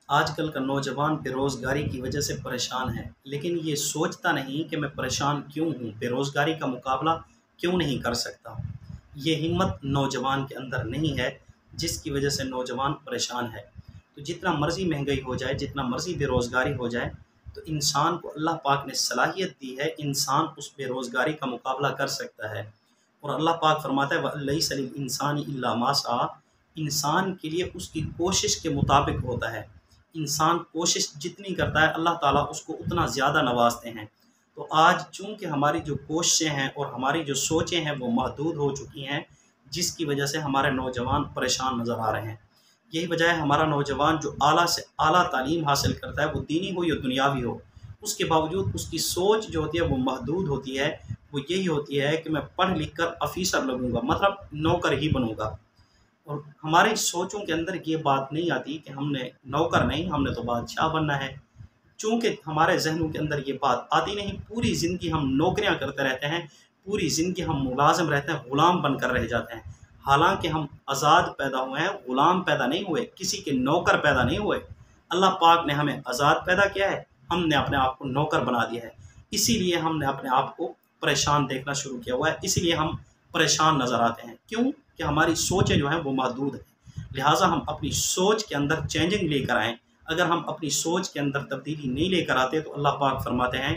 आजकल का नौजवान बेरोज़गारी की वजह से परेशान है, लेकिन ये सोचता नहीं कि मैं परेशान क्यों हूँ, बेरोज़गारी का मुकाबला क्यों नहीं कर सकता। ये हिम्मत नौजवान के अंदर नहीं है, जिसकी वजह से नौजवान परेशान है। तो जितना मर्ज़ी महँगाई हो जाए, जितना मर्ज़ी बेरोज़गारी हो जाए, तो इंसान को अल्लाह पाक ने सलाहियत दी है, इंसान उस बेरोज़गारी का मुकाबला कर सकता है। और अल्लाह पाक फ़रमाता है वलैसा लिल इंसानी इल्ला मा सआ, इंसान के लिए उसकी कोशिश के मुताबिक होता है। इंसान कोशिश जितनी करता है अल्लाह ताला उसको उतना ज़्यादा नवाज़ते हैं। तो आज चूँकि हमारी जो कोशिशें हैं और हमारी जो सोचें हैं वो महदूद हो चुकी हैं, जिसकी वजह से हमारे नौजवान परेशान नज़र आ रहे हैं। यही वजह है हमारा नौजवान जो आला से आला तालीम हासिल करता है, वो दीनी हो या दुनियावी हो, उसके बावजूद उसकी सोच जो होती है वो महदूद होती है। वो यही होती है कि मैं पढ़ लिख कर ऑफ़िसर लगूँगा, मतलब नौकर ही बनूँगा। और हमारी सोचों के अंदर ये बात नहीं आती कि हमने नौकर नहीं, हमने तो बादशाह बनना है। चूँकि हमारे ज़हनों के अंदर ये बात आती नहीं, पूरी ज़िंदगी हम नौकरियाँ करते रहते हैं, पूरी ज़िंदगी हम मुलाज़िम रहते हैं, ग़ुलाम बनकर रह जाते हैं। हालाँकि हम आज़ाद पैदा हुए हैं, ग़ुलाम पैदा नहीं हुए, किसी के नौकर पैदा नहीं हुए। अल्लाह पाक ने हमें आज़ाद पैदा किया है, हमने अपने आप को नौकर बना दिया है। इसीलिए हमने अपने आप को परेशान देखना शुरू किया हुआ है, इसीलिए हम परेशान नज़र आते हैं। क्यों? कि हमारी सोचें जो हैं वो महदूद हैं। लिहाजा हम अपनी सोच के अंदर चेंजिंग लेकर आएँ। अगर हम अपनी सोच के अंदर तब्दीली नहीं लेकर आते तो अल्लाह पाक फरमाते हैं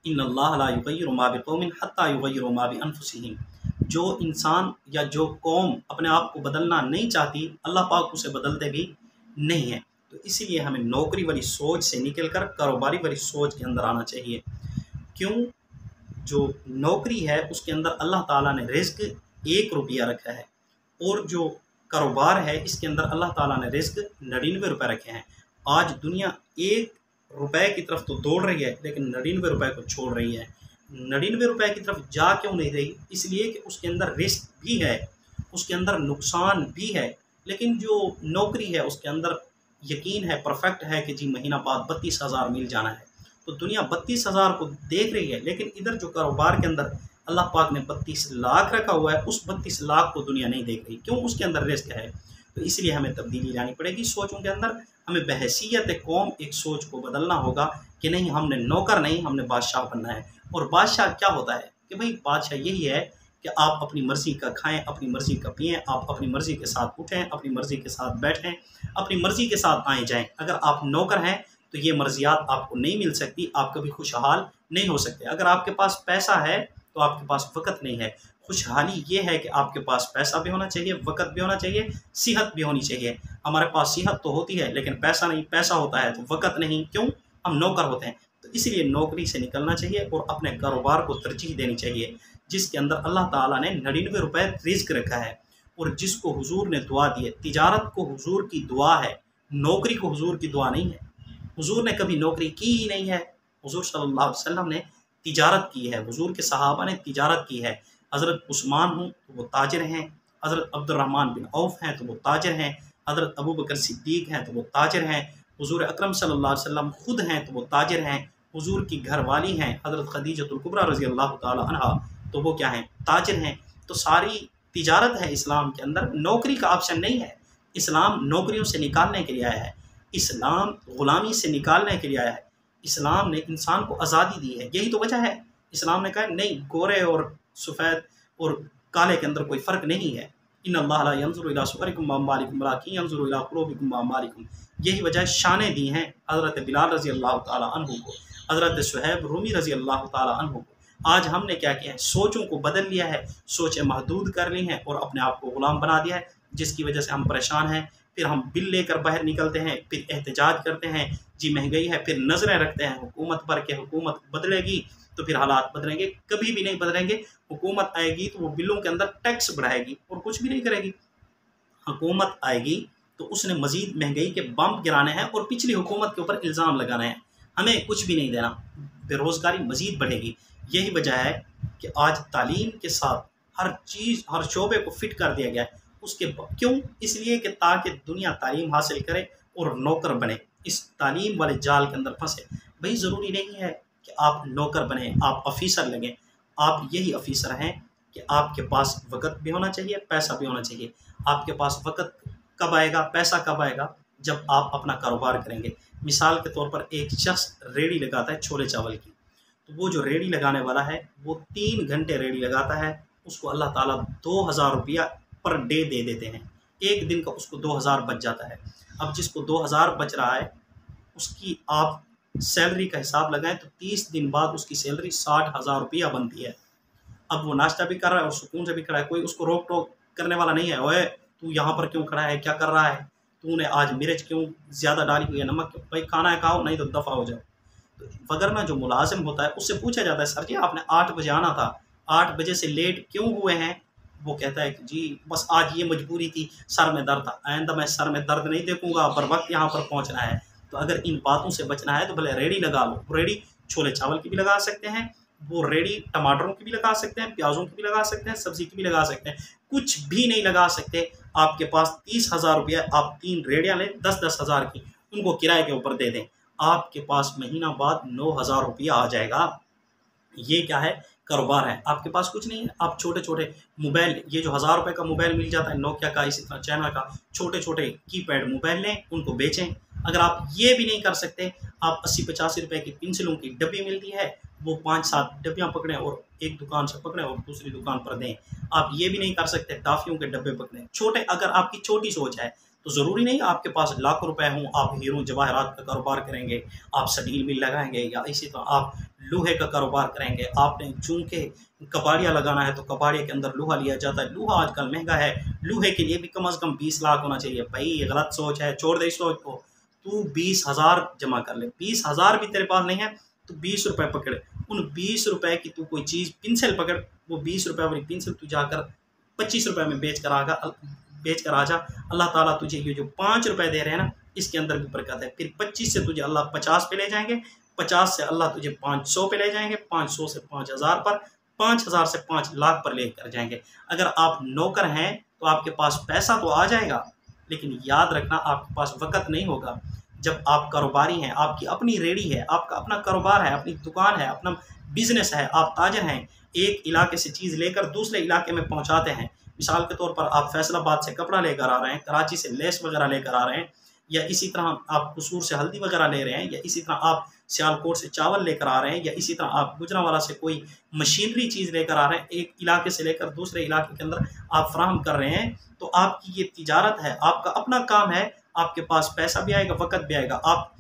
इन्नल्लाह ला युग़य्यिरु मा बिक़ौमिन हत्ता युग़य्यिरु मा बिअनफ़ुसिहिम। जो इंसान या जो कौम अपने आप को बदलना नहीं चाहती, अल्लाह पाक उसे बदलते भी नहीं है। तो इसीलिए हमें नौकरी वाली सोच से निकल कर कारोबारी वाली सोच के अंदर आना चाहिए। क्यों? जो नौकरी है उसके अंदर अल्लाह ताला ने रिज़्क़ 1 रुपया रखा है, और जो कारोबार है इसके अंदर अल्लाह ताला ने रिज़्क़ 99 रुपए रखे हैं। आज दुनिया 1 रुपए की तरफ तो दौड़ रही है, लेकिन 99 रुपए को छोड़ रही है। 99 रुपए की तरफ जा क्यों नहीं रही? इसलिए कि उसके अंदर रिस्क भी है, उसके अंदर नुकसान भी है। लेकिन जो नौकरी है उसके अंदर यकीन है, परफेक्ट है कि जी महीना बाद 32,000 मिल जाना है। तो दुनिया 32,000 को देख रही है, लेकिन इधर जो कारोबार के अंदर अल्लाह पाक ने 32 लाख रखा हुआ है, उस 32 लाख को दुनिया नहीं देख रही। क्यों? उसके अंदर रिस्क है। तो इसलिए हमें तब्दीली लानी पड़ेगी सोचों के अंदर। हमें बहैसियत कौम एक सोच को बदलना होगा कि नहीं, हमने नौकर नहीं, हमने बादशाह बनना है। और बादशाह क्या होता है कि भाई बादशाह यही है कि आप अपनी मर्ज़ी का खाएँ, अपनी मर्ज़ी का पिएँ, आप अपनी मर्ज़ी के साथ उठें, अपनी मर्ज़ी के साथ बैठें, अपनी मर्ज़ी के साथ आएँ जाएँ। अगर आप नौकर हैं तो ये मर्ज़ियात आपको नहीं मिल सकती, आप कभी खुशहाल नहीं हो सकते। अगर आपके पास पैसा है तो आपके पास वक़्त नहीं है। खुशहाली ये है कि आपके पास पैसा भी होना चाहिए, वक़्त भी होना चाहिए, सेहत भी होनी चाहिए। हमारे पास सेहत तो होती है लेकिन पैसा नहीं, पैसा होता है तो वक़्त नहीं। क्यों? हम नौकर होते हैं। तो इसलिए नौकरी से निकलना चाहिए और अपने कारोबार को तरजीह देनी चाहिए, जिसके अंदर अल्लाह ताला ने 99 रुपए रिज़्क़ रखा है। और जिसको हुज़ूर ने दुआ दी है, तिजारत को हुज़ूर की दुआ है, नौकरी को हुज़ूर की दुआ नहीं है। हुज़ूर ने कभी नौकरी की ही नहीं है। हुज़ूर सल्लल्लाहु अलैहि वसल्लम ने तिजारत की है, हुज़ूर के सहाबा ने तिजारत की है। हज़रत उस्मान हों तो वो ताजिर हैं, हज़रत अब्दुर्रहमान बिन औफ़ हैं तो वो ताजिर हैं, हज़रत अबू बकर सिद्दीक़ हैं तो वो ताजिर हैं, हुज़ूर अकरम सल्लल्लाहु अलैहि वसल्लम खुद हैं तो वो ताजिर हैं, हुज़ूर की घरवाली हैं हज़रत खदीजतुल कुबरा रज़ियल्लाहु ताला अन्हा तो वो क्या हैं? ताजिर हैं। तो सारी तिजारत है इस्लाम के अंदर, नौकरी का ऑप्शन नहीं है। इस्लाम नौकरियों से निकालने के लिए आया है, इस्लाम ग़ुलामी से निकालने के लिए आया है। इस्लाम ने इंसान को आज़ादी दी है, यही तो वजह है। इस्लाम ने कहा नहीं, गोरे और सफ़ेद और काले के अंदर कोई फ़र्क नहीं है। इन्नल्लाह ला यंज़ुरु इला सुवरिकुम व अम्वालिकुम वलाकिन यंज़ुरु इला क़ुलूबिकुम व अमालिकुम। यही वजह शानें दी हैं हज़रत बिलाल रज़ी अल्लाह ताला अन्हु को, हज़रत सुहैब रूमी रज़ी अल्लाह ताला अन्हु को। आज हमने क्या किया है? सोचों को बदल लिया है, सोचें महदूद कर ली हैं और अपने आप को ग़ुलाम बना दिया है, जिसकी वजह से हम परेशान हैं। फिर हम बिल लेकर बाहर निकलते हैं, फिर एहतजाज करते हैं, जी महंगाई है, फिर नज़रें रखते हैं हुकूमत पर कि हुकूमत बदलेगी तो फिर हालात बदलेंगे। कभी भी नहीं बदलेंगे। हुकूमत आएगी तो वो बिलों के अंदर टैक्स बढ़ाएगी और कुछ भी नहीं करेगी। हुकूमत आएगी तो उसने मज़ीद महंगाई के बम गिराने हैं और पिछली हुकूमत के ऊपर इल्ज़ाम लगाने हैं, हमें कुछ भी नहीं देना। बेरोज़गारी मज़ीद बढ़ेगी। यही वजह है कि आज तालीम के साथ हर चीज़, हर शोबे को फ़िट कर दिया गया है। क्यों? इसलिए कि ताकि दुनिया तालीम हासिल करे और नौकर बने, इस तालीम वाले जाल के अंदर फंसे। भाई ज़रूरी नहीं है कि आप नौकर बने, आप ऑफ़िसर लगें। आप यही ऑफ़िसर हैं कि आपके पास वक़्त भी होना चाहिए, पैसा भी होना चाहिए। आपके पास वक़्त कब आएगा, पैसा कब आएगा? जब आप अपना कारोबार करेंगे। मिसाल के तौर पर एक शख्स रेडी लगाता है छोले चावल की, तो वो जो रेडी लगाने वाला है वो 3 घंटे रेडी लगाता है, उसको अल्लाह ताला 2000 रुपया पर डे दे देते हैं। एक दिन का उसको 2000 बच जाता है। अब जिसको 2000 बच रहा है उसकी आप सैलरी का हिसाब लगाएं तो 30 दिन बाद उसकी सैलरी 60,000 रुपया बनती है। अब वो नाश्ता भी कर रहा है और सुकून से भी खड़ा है, कोई उसको रोक टोक करने वाला नहीं है, ओए तू यहाँ पर क्यों खड़ा है, क्या कर रहा है, तूने आज मिर्च क्यों ज़्यादा डाली हुई है, नमक क्यों, भाई खाना है खाओ नहीं तो दफ़ा हो जाओ। तो वगरना जो मुलाजिम होता है उससे पूछा जाता है, सर जी आपने 8 बजे आना था, 8 बजे से लेट क्यों हुए हैं? वो कहता है कि जी बस आज ये मजबूरी थी, सर में दर्द था, आइंदा मैं सर में दर्द नहीं देखूंगा, बर वक्त यहाँ पर पहुँचना है। तो अगर इन बातों से बचना है तो भले रेडी लगा लो, रेडी छोले चावल की भी लगा सकते हैं, वो रेडी टमाटरों की भी लगा सकते हैं, प्याज़ों की भी लगा सकते हैं, सब्ज़ी की भी लगा सकते हैं। कुछ भी नहीं लगा सकते, आपके पास 30,000 रुपया, आप 3 रेडियाँ लें 10-10 हज़ार की, उनको किराए के ऊपर दे दें, आपके पास महीना बाद 9,000 रुपया आ जाएगा। ये क्या है? कारोबार है। आपके पास कुछ नहीं है, आप छोटे-छोटे मोबाइल, ये जो 1000 रुपए का मोबाइल मिल जाता है नोकिया का, इसी तरह चाइना का, छोटे-छोटे कीपैड मोबाइल लें, उनको बेचें। अगर आप ये भी नहीं कर सकते, आप 80-85 रुपए की पेंसिलों की डब्बी मिलती है, वो 5-7 डब्बियाँ पकड़ें और एक दुकान से पकड़ें और दूसरी दुकान पर दें। आप ये भी नहीं कर सकते, टॉफ़ियों के डब्बे पकड़ें। छोटे, अगर आपकी छोटी सोच है, तो ज़रूरी नहीं आपके पास लाखों रुपए हों, आप हीरो जवाहरात का कारोबार करेंगे, आप स्टील मिल लगाएँगे या इसी तरह आप लोहे का कारोबार करेंगे। आपने चूँकि कबाड़िया लगाना है तो कबाड़िया के अंदर लोहा लिया जाता है, लोहा आजकल महंगा है, लोहे के लिए भी कम से कम 20 लाख होना चाहिए। भाई ये गलत सोच है, छोड़ दे इस सोच को, तू 20,000 जमा कर ले, 20,000 भी तेरे पास नहीं है तो 20 रुपए पकड़, उन 20 रुपए की तू कोई चीज़ पेंसिल पकड़, वो 20 रुपए वाली पेंसिल तू जाकर 25 रुपए में बेच कर आ जा। अल्लाह ताला तुझे ये जो 5 रुपए दे रहे हैं ना, इसके अंदर भी बरकत है। फिर 25 से तुझे अल्लाह 50 पे ले जाएंगे, 50 से अल्लाह तुझे 500 पे ले जाएंगे, 500 से 5,000 पर, 5,000 से 5 लाख पर लेकर जाएंगे। अगर आप नौकर हैं तो आपके पास पैसा तो आ जाएगा, लेकिन याद रखना आपके पास वक़्त नहीं होगा। जब आप कारोबारी हैं, आपकी अपनी रेडी है, आपका अपना कारोबार है, अपनी दुकान है, अपना बिजनेस है, आप ताजर हैं, एक इलाके से चीज़ लेकर दूसरे इलाके में पहुंचाते हैं। मिसाल के तौर पर आप फैसलाबाद से कपड़ा लेकर आ रहे हैं, कराची से लेस वगैरह लेकर आ रहे हैं, या इसी तरह आप कसूर से हल्दी वगैरह ले रहे हैं, या इसी तरह आप सियालकोट से चावल लेकर आ रहे हैं, या इसी तरह आप गुजरांवाला से कोई मशीनरी चीज़ लेकर आ रहे हैं, एक इलाके से लेकर दूसरे इलाके के अंदर आप फराहम कर रहे हैं, तो आपकी ये तिजारत है, आपका अपना काम है, आपके पास पैसा भी आएगा, वक़्त भी आएगा। आप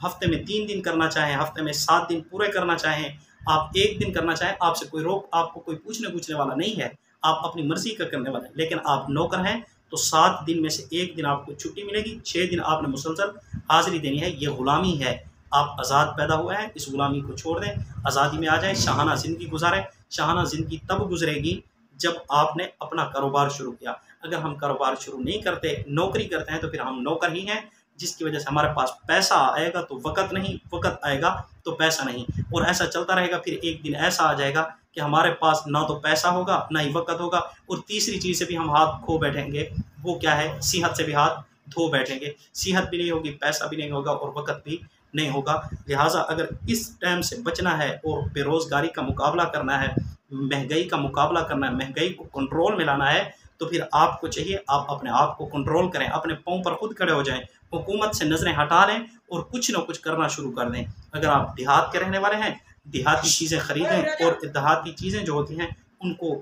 हफ्ते में 3 दिन करना चाहें, हफ्ते में 7 दिन पूरे करना चाहें, आप 1 दिन करना चाहें, आपसे कोई आपको कोई पूछने वाला नहीं है, आप अपनी मर्ज़ी का करने वाले हैं। लेकिन आप नौकर हैं तो 7 दिन में से 1 दिन आपको छुट्टी मिलेगी, 6 दिन आपने मुसलसल हाज़िरी देनी है। ये ग़ुलामी है, आप आज़ाद पैदा हुए हैं, इस ग़ुलामी को छोड़ दें, आज़ादी में आ जाएँ, शाहाना ज़िंदगी गुज़ारें। शाहाना ज़िंदगी तब गुज़रेगी जब आपने अपना कारोबार शुरू किया। अगर हम कारोबार शुरू नहीं करते, नौकरी करते हैं, तो फिर हम नौकर ही हैं, जिसकी वजह से हमारे पास पैसा आएगा तो वक़्त नहीं, वक़्त आएगा तो पैसा नहीं, और ऐसा चलता रहेगा। फिर एक दिन ऐसा आ जाएगा कि हमारे पास ना तो पैसा होगा, ना ही वक़्त होगा, और तीसरी चीज़ से भी हम हाथ खो बैठेंगे, वो क्या है? सेहत से भी हाथ धो बैठेंगे। सेहत भी नहीं होगी, पैसा भी नहीं होगा और वक़्त भी नहीं होगा। लिहाजा अगर इस टाइम से बचना है और बेरोज़गारी का मुकाबला करना है, महंगाई का मुकाबला करना है, महंगाई को कंट्रोल में लाना है, तो फिर आपको चाहिए आप अपने आप को कंट्रोल करें, अपने पाँव पर खुद खड़े हो जाएं, हुकूमत से नज़रें हटा लें और कुछ न कुछ करना शुरू कर दें। अगर आप देहात के रहने वाले हैं, देहाती चीज़ें ख़रीदें, और देहाती चीज़ें जो होती हैं उनको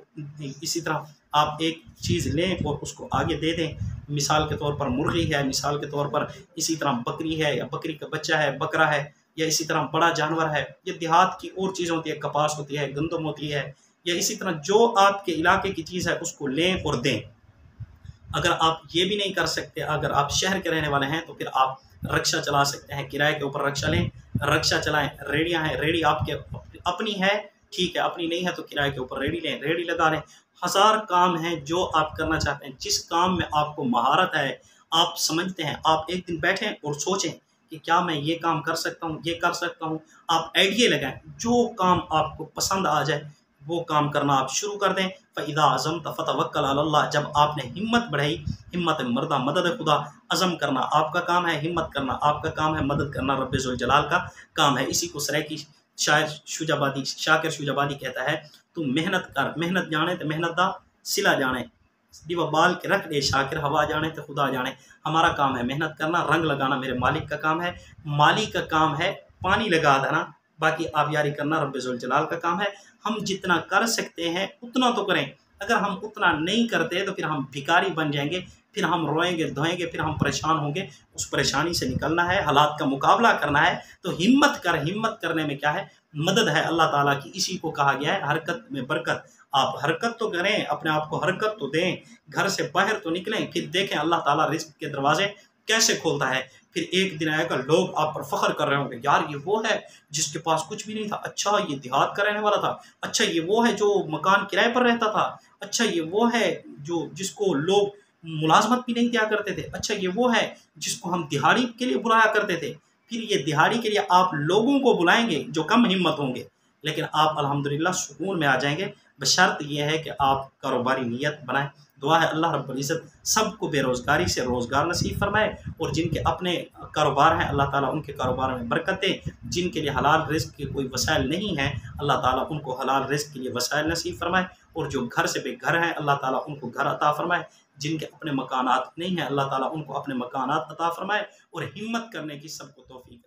इसी तरह आप एक चीज़ लें और उसको आगे दे दें। मिसाल के तौर पर मुर्गी है, मिसाल के तौर पर इसी तरह बकरी है, या बकरी का बच्चा है, बकरा है, या इसी तरह बड़ा जानवर है। ये देहात की और चीज़ होती है, कपास होती है, गंदम होती है, या इसी तरह जो आपके इलाके की चीज़ है उसको लें और दें। अगर आप ये भी नहीं कर सकते, अगर आप शहर के रहने वाले हैं, तो फिर आप रिक्शा चला सकते हैं, किराए के ऊपर रिक्शा लें, रिक्शा चलाएं। रेडियाँ हैं, रेडी आपके अपनी है, ठीक है, अपनी नहीं है तो किराए के ऊपर रेडी लें, रेडी लगा लें। हज़ार काम हैं जो आप करना चाहते हैं, जिस काम में आपको महारत है, आप समझते हैं, आप एक दिन बैठें और सोचें कि क्या मैं ये काम कर सकता हूँ, ये कर सकता हूँ। आप आइडिया लगाएं, जो काम आपको पसंद आ जाए वो काम करना आप शुरू कर दें। फ़इज़ा अज़म्त फ़तवक्कल अलल्लाह, जब आपने हिम्मत बढ़ाई, हिम्मत मर्दा मदद खुदा, अज़म करना आपका काम है, हिम्मत करना आपका काम है, मदद करना रब्बे ज़ुल जलाल का काम है। इसी को सराइकी शाकिर शुजाबादी कहता है, तू मेहनत कर, मेहनत जाने तो मेहनत दा सिला जाने, दिवा बाल के रख दे शाकिर, हवा जाने तो खुदा जाने। हमारा काम है मेहनत करना, रंग लगाना मेरे मालिक का काम है। मालिक का काम है पानी लगा देना, बाकी आबियारी करना रब्बे ज़ुल जलाल का काम है। हम जितना कर सकते हैं उतना तो करें। अगर हम उतना नहीं करते तो फिर हम भिखारी बन जाएंगे, फिर हम रोएंगे धोएंगे, फिर हम परेशान होंगे। उस परेशानी से निकलना है, हालात का मुकाबला करना है। तो हिम्मत कर, हिम्मत करने में क्या है, मदद है अल्लाह ताला की। इसी को कहा गया है हरकत में बरकत। आप हरकत तो करें, अपने आप को हरकत तो दें, घर से बाहर तो निकलें, फिर देखें अल्लाह ताला रिज़्क के दरवाजे कैसे खोलता है। फिर एक दिन आएगा लोग आप पर फ़ख्र कर रहे होंगे, यार ये वो है जिसके पास कुछ भी नहीं था, अच्छा ये देहात का रहने वाला था, अच्छा ये वो है जो मकान किराए पर रहता था, अच्छा ये वो है जो जिसको लोग मुलाजमत भी नहीं दिया करते थे, अच्छा ये वो है जिसको हम दिहाड़ी के लिए बुलाया करते थे। फिर ये दिहाड़ी के लिए आप लोगों को बुलाएंगे जो कम हिम्मत होंगे, लेकिन आप अल्हम्दुलिल्लाह सुकून में आ जाएंगे। बशर्त यह है कि आप कारोबारी नीयत बनाएं। दुआ है अल्लाह रब्बुल इज़्ज़त सबको बेरोज़गारी से रोज़गार नसीब फरमाए, और जिनके अपने कारोबार हैं अल्लाह ताला उनके कारोबार में बरकत दे। जिनके लिए हलाल रिज़्क के कोई वसाइल नहीं हैं अल्लाह ताला उनको हलाल रिज़्क के लिए वसाइल नसीब फरमाए, और जो घर से बेघर हैं अल्लाह ताला उनको घर अता फरमाए। जिनके अपने मकानात नहीं हैं अल्लाह ताला उनको अपने मकानात अता फरमाए, और हिम्मत करने की सबको तौफीक